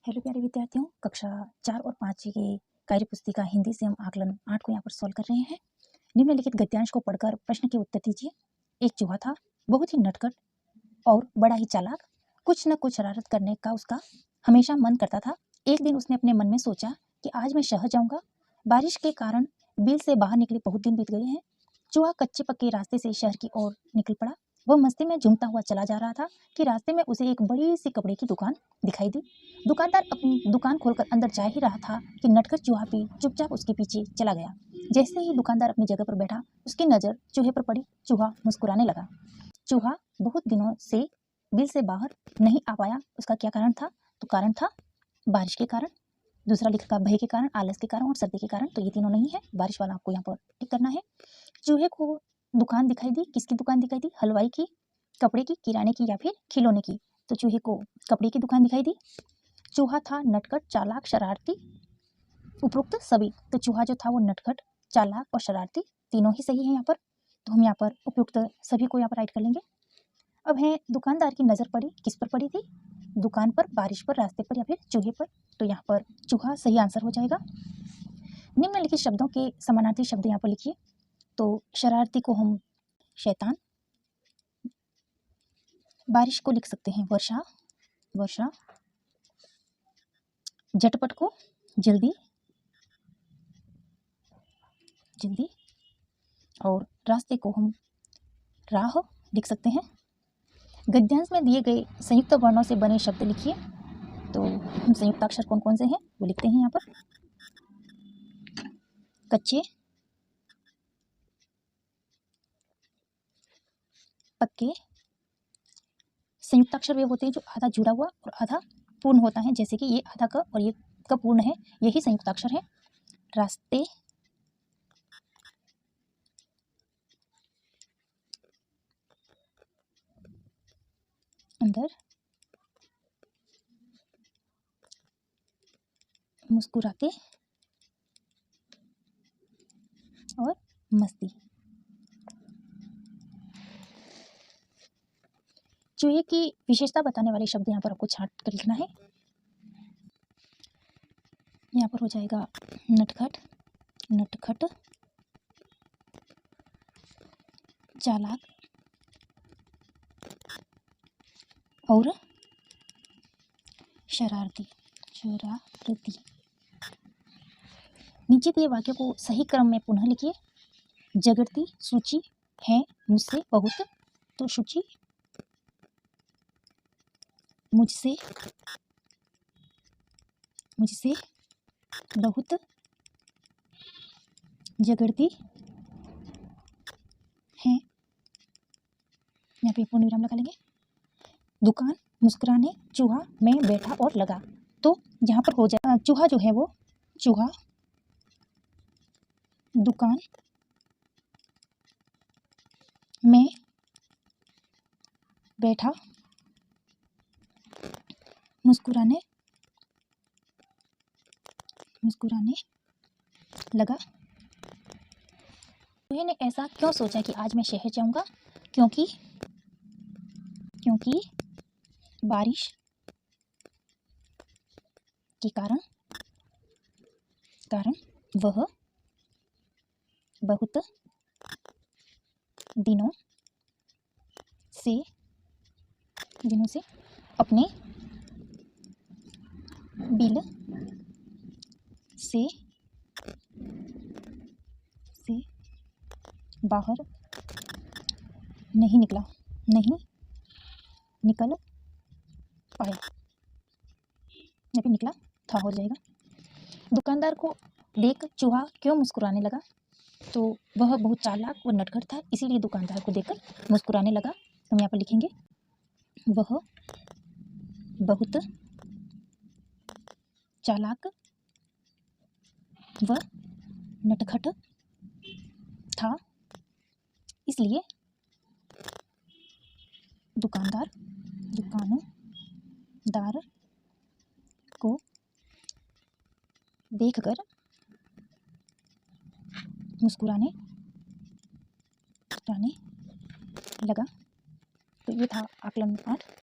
Hello प्यारे विद्यार्थियों, कक्षा 4 और 5 की कार्य पुस्तिका हिंदी से हम आकलन 8 को यहाँ पर सॉल्व कर रहे हैं। निम्नलिखित गद्यांश को पढ़कर प्रश्न के उत्तर दीजिए। एक चूहा था, बहुत ही नटखट और बड़ा ही चालाक। कुछ न कुछ शरारत करने का उसका हमेशा मन करता था। एक दिन उसने अपने मन में सोचा कि आज मैं शहर जाऊंगा। बारिश के कारण बिल से बाहर निकले बहुत दिन बीत गए हैं। चूहा कच्चे पक्के रास्ते से शहर की ओर निकल पड़ा। वह मस्ती में झूमता हुआ चला जा रहा था कि रास्ते में उसे एक बड़ी सी कपड़े की दुकान दिखाई दी। दुकानदार अपनी दुकान खोलकर अंदर जा ही रहा था कि नटखट चूहा भी चुपचाप उसके पीछे चला गया। जैसे ही दुकानदार अपनी जगह पर बैठा, उसकी नज़र चूहे पर पड़ी। चूहा मुस्कुराने लगा। चूहा बहुत दिनों से बिल से बाहर नहीं आ पाया। उसका क्या कारण था? तो कारण था बारिश के कारण, दूसरा लिखा भय के कारण, आलस के कारण और सर्दी के कारण। तो ये तीनों नहीं है, बारिश वाला आपको यहाँ पर टिक करना है। चूहे को दुकान दिखाई दी। किसकी दुकान दिखाई दी? हलवाई की, कपड़े की, किराने की या फिर खिलौने की। तो चूहे को कपड़े की दुकान दिखाई दी। चूहा था नटखट, चालाक, शरारती, उपरोक्त सभी। तो चूहा जो था वो नटखट, चालाक और शरारती तीनों ही सही है यहाँ पर। तो हम यहाँ पर उपयुक्त सभी को यहाँ पर राइट कर लेंगे। अब है दुकानदार की नज़र पड़ी, किस पर पड़ी थी? दुकान पर, बारिश पर, रास्ते पर या फिर चूहे पर। तो यहाँ पर चूहा सही आंसर हो जाएगा। निम्नलिखित शब्दों के समानार्थी शब्द यहाँ पर लिखिए। तो शरारती को हम शैतान, बारिश को लिख सकते हैं वर्षा, वर्षा, झटपट को जल्दी, जल्दी, और रास्ते को हम राह लिख सकते हैं। गद्यांश में दिए गए संयुक्त वर्णों से बने शब्द लिखिए। तो हम संयुक्त अक्षर कौन कौन से हैं वो लिखते हैं यहाँ पर। कच्चे, पक्के। संयुक्त अक्षर वे होते हैं जो आधा जुड़ा हुआ और आधा पूर्ण होता है, जैसे कि ये आधा क और ये क पूर्ण है, यही संयुक्त अक्षर है। रास्ते, अंदर, मुस्कुराते और मस्ती। चूहे की विशेषता बताने वाले शब्द यहाँ पर आपको छांट कर लिखना है। यहाँ पर हो जाएगा नटखट, नटखट, चालाक और शरारती, शरारती। नीचे दिए वाक्यों को सही क्रम में पुनः लिखिए। झगड़ती सूची है मुझसे बहुत, तो सूची मुझसे, मुझसे बहुत झगड़ती है। यहाँ पे पूर्ण विराम लगा लेंगे। दुकान, मुस्कुराने, चूहा, मैं, बैठा और लगा। तो यहाँ पर हो जाए चूहा जो है वो, चूहा दुकान में बैठा, मुस्कुराने, मुस्कुराने लगा। चूहे ने ऐसा क्यों सोचा कि आज मैं शहर जाऊंगा? क्योंकि, क्योंकि बारिश के कारण, कारण वह बहुत दिनों से, दिनों से अपने बिल से बाहर नहीं निकला, नहीं निकल पाया, या फिर निकला था हो जाएगा। दुकानदार को देख चूहा क्यों मुस्कुराने लगा? तो वह बहुत चालाक और नटखट था, इसीलिए दुकानदार को देखकर मुस्कुराने लगा। हम यहाँ पर लिखेंगे वह बहुत चालाक व नटखट था, इसलिए दुकानदार, दुकानदार को देखकर मुस्कुराने, मुस्कुराने लगा। तो ये था आकलन 8।